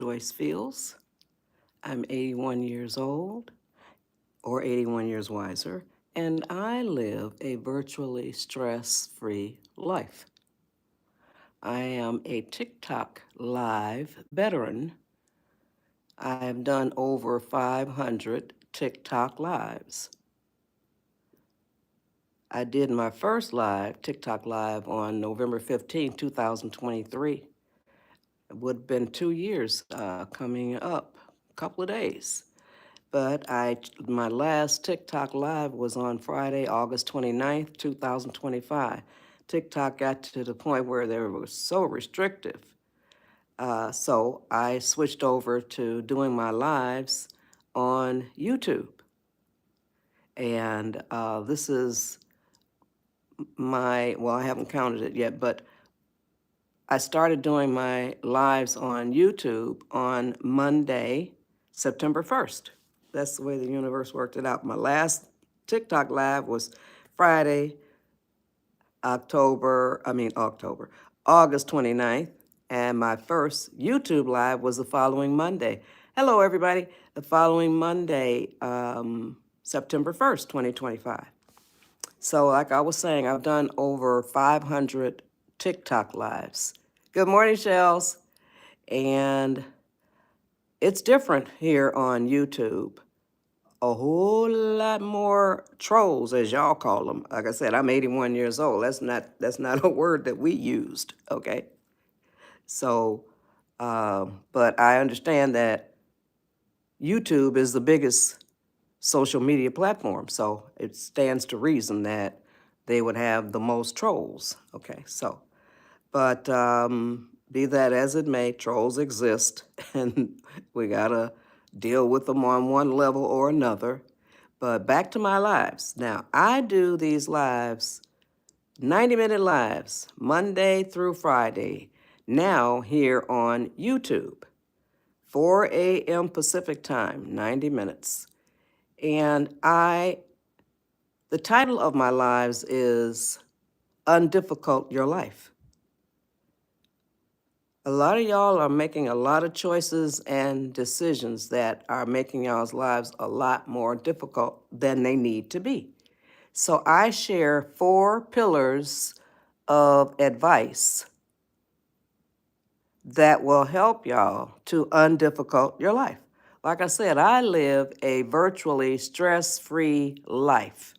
Joyce Fields. I'm 81 years old, or 81 years wiser, and I live a virtually stress-free life. I am a TikTok live veteran. I have done over 500 TikTok lives. I did my first TikTok live on November 15, 2023. It would have been 2 years coming up, a couple of days. But my last TikTok live was on Friday, August 29th, 2025. TikTok got to the point where they were so restrictive. So I switched over to doing my lives on YouTube. And this is I haven't counted it yet, but I started doing my lives on YouTube on Monday, September 1st. That's the way the universe worked it out. My last TikTok live was Friday, August 29th, and my first YouTube live was the following Monday. Hello, everybody. The following Monday, September 1st, 2025. So like I was saying, I've done over 500 TikTok lives. Good morning, Shells. And it's different here on YouTube. A whole lot more trolls, as y'all call them. Like I said, I'm 81 years old. That's not a word that we used, okay? So, but I understand that YouTube is the biggest social media platform, so it stands to reason that they would have the most trolls, okay? So, but be that as it may, trolls exist, and we gotta deal with them on one level or another. But back to my lives. Now, I do these lives, 90-minute lives, Monday through Friday, now here on YouTube, 4 a.m. Pacific time, 90 minutes. And the title of my lives is Undifficult Your Life. A lot of y'all are making a lot of choices and decisions that are making y'all's lives a lot more difficult than they need to be. So I share 4 pillars of advice that will help y'all to undifficult your life. Like I said, I live a virtually stress-free life.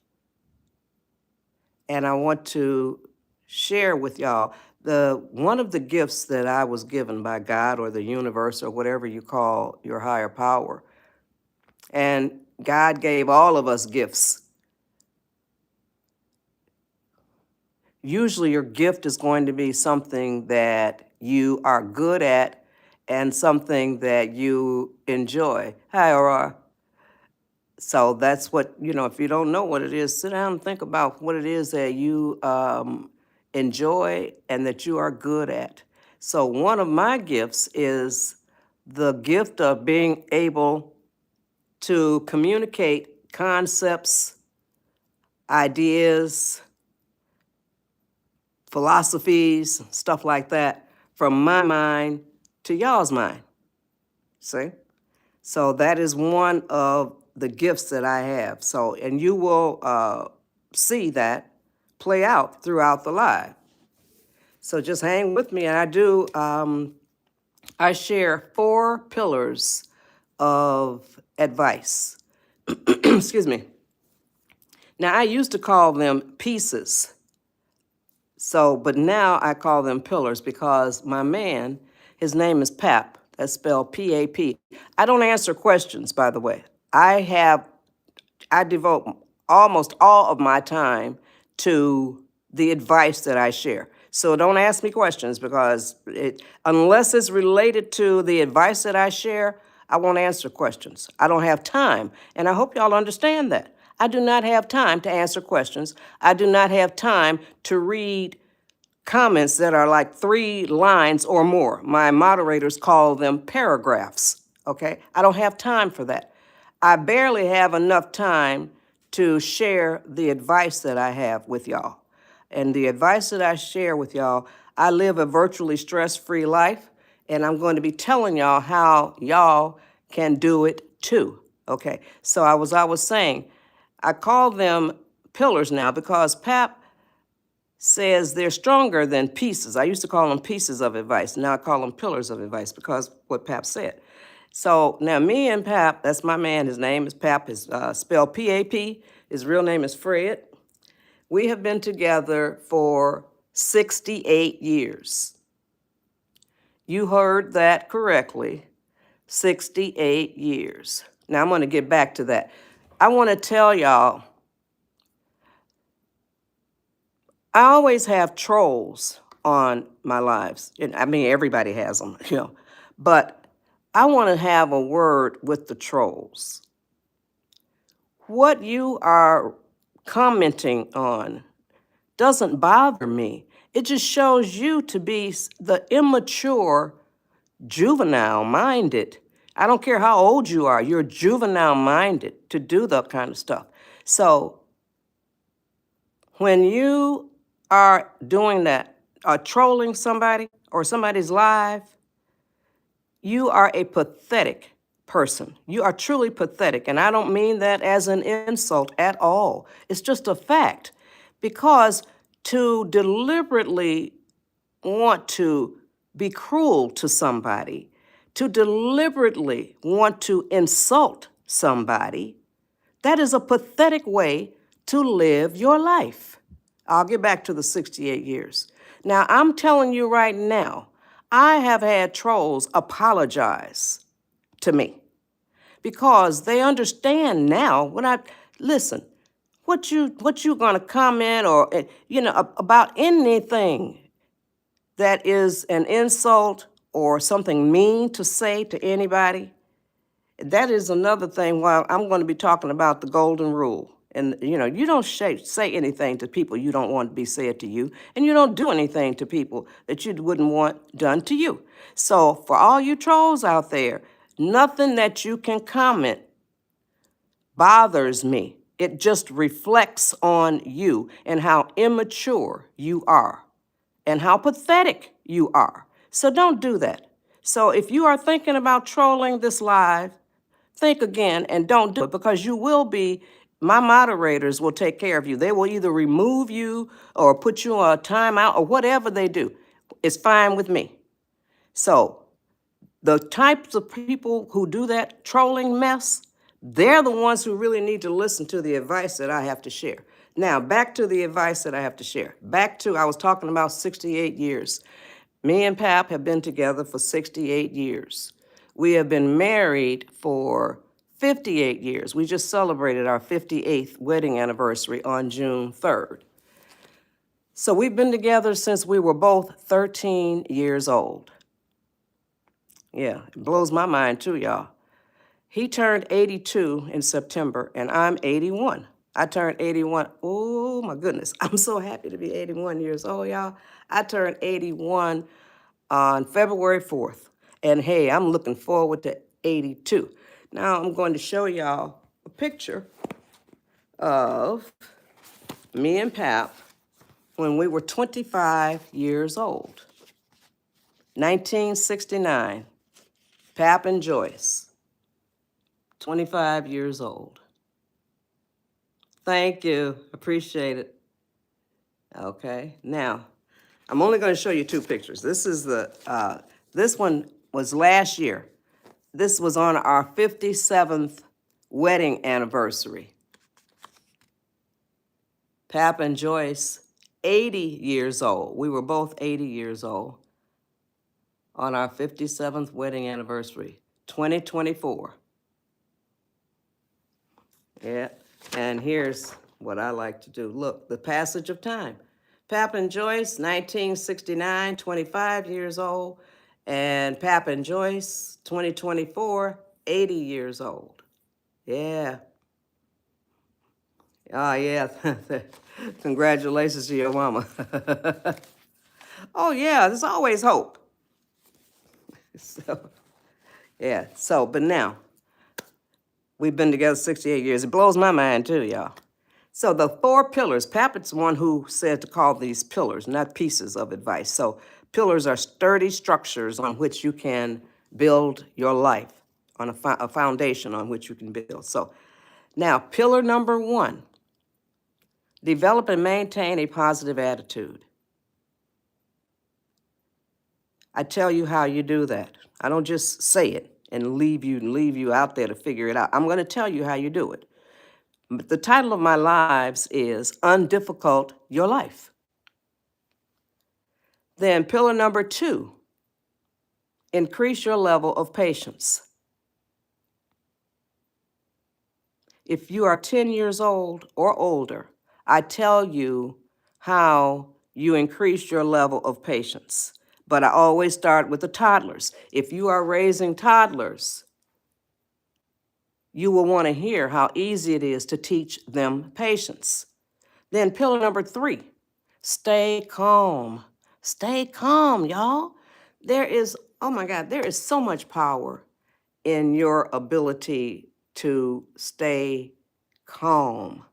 And I want to share with y'all one of the gifts that I was given by God or the universe or whatever you call your higher power. And God gave all of us gifts. Usually your gift is going to be something that you are good at and something that you enjoy. Hi, Aurora. So that's what, if you don't know what it is, sit down and think about what it is that you enjoy and that you are good at. So one of my gifts is the gift of being able to communicate concepts, ideas, philosophies, stuff like that, from my mind to y'all's mind. See? So that is one of the gifts that I have. So, and you will see that play out throughout the live. So just hang with me. And I share 4 pillars of advice. Excuse me. Now, I used to call them pieces. So, but now I call them pillars because my man, his name is Pap. That's spelled P-A-P. I don't answer questions, by the way. I devote almost all of my time to the advice that I share. So don't ask me questions because unless it's related to the advice that I share, I won't answer questions. I don't have time, and I hope y'all understand that. I do not have time to answer questions. I do not have time to read comments that are like 3 lines or more. My moderators call them paragraphs, okay? I don't have time for that. I barely have enough time to share the advice that I have with y'all. And the advice that I share with y'all, I live a virtually stress-free life, And I'm going to be telling y'all how y'all can do it too. Okay, so I was saying, I call them pillars now because Pap says they're stronger than pieces. I used to call them pieces of advice. Now I call them pillars of advice because what Pap said. So now me and Pap, that's my man, his name is Pap, is spelled P-A-P. His real name is Fred. We have been together for 68 years. You heard that correctly, 68 years. Now I'm going to get back to that. I want to tell y'all, I always have trolls on my lives. And I mean, everybody has them, you know. But I want to have a word with the trolls. What you are commenting on doesn't bother me. It just shows you to be the immature, juvenile-minded. I don't care how old you are, you're juvenile-minded to do that kind of stuff. So when you are doing that, trolling somebody or somebody's live, you are a pathetic person. You are truly pathetic. And I don't mean that as an insult at all. It's just a fact. Because to deliberately want to be cruel to somebody, to deliberately want to insult somebody, that is a pathetic way to live your life. I'll get back to the 68 years. Now, I'm telling you right now, I have had trolls apologize to me because they understand now when I listen. What you gonna comment or about anything that is an insult or something mean to say to anybody? That is another thing why I'm going to be talking about the golden rule. And, you don't say anything to people you don't want to be said to you, and you don't do anything to people that you wouldn't want done to you. So for all you trolls out there, nothing that you can comment bothers me. It just reflects on you and how immature you are and how pathetic you are. So don't do that. So if you are thinking about trolling this live, think again and don't do it because you will be, my moderators will take care of you. They will either remove you or put you on a timeout or whatever they do. It's fine with me. So the types of people who do that trolling mess, they're the ones who really need to listen to the advice that I have to share. Now, back to the advice that I have to share. I was talking about 68 years. Me and Pap have been together for 68 years. We have been married for 58 years. We just celebrated our 58th wedding anniversary on June 3rd. So we've been together since we were both 13 years old. Yeah, it blows my mind too, y'all. He turned 82 in September, and I'm 81. I turned 81. Oh, my goodness. I'm so happy to be 81 years old, y'all. I turned 81 on February 4th. And hey, I'm looking forward to 82. Now I'm going to show y'all a picture of me and Pap when we were 25 years old. 1969. Pap and Joyce. 25 years old. Thank you. Appreciate it. Okay, now, I'm only going to show you two pictures. This one was last year. This was on our 57th wedding anniversary. Pap and Joyce, 80 years old. We were both 80 years old on our 57th wedding anniversary, 2024. Yeah, and here's what I like to do. Look, the passage of time. Pap and Joyce, 1969, 25 years old. And Pap and Joyce, 2024, 80 years old. Yeah. Oh, yeah. Congratulations to your mama. Oh, yeah, there's always hope. So, yeah, but now, we've been together 68 years. It blows my mind too, y'all. So the 4 pillars, Pap is the one who said to call these pillars, not pieces of advice. So Pillars are sturdy structures on which you can build your life, on a foundation on which you can build. So now, pillar number 1, develop and maintain a positive attitude. I tell you how you do that. I don't just say it and leave you out there to figure it out. I'm going to tell you how you do it. But the title of my lives is Undifficult Your Life. Then pillar number 2, increase your level of patience. If you are 10 years old or older, I tell you how you increase your level of patience. But I always start with the toddlers. If you are raising toddlers, you will want to hear how easy it is to teach them patience. Then pillar number 3, stay calm. Stay calm, y'all. Oh my God, there is so much power in your ability to stay calm.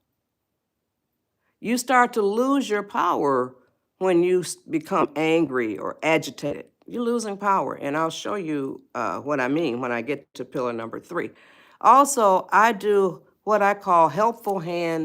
You start to lose your power when you become angry or agitated. You're losing power, and I'll show you what I mean when I get to pillar number 3. Also, I do what I call helpful hand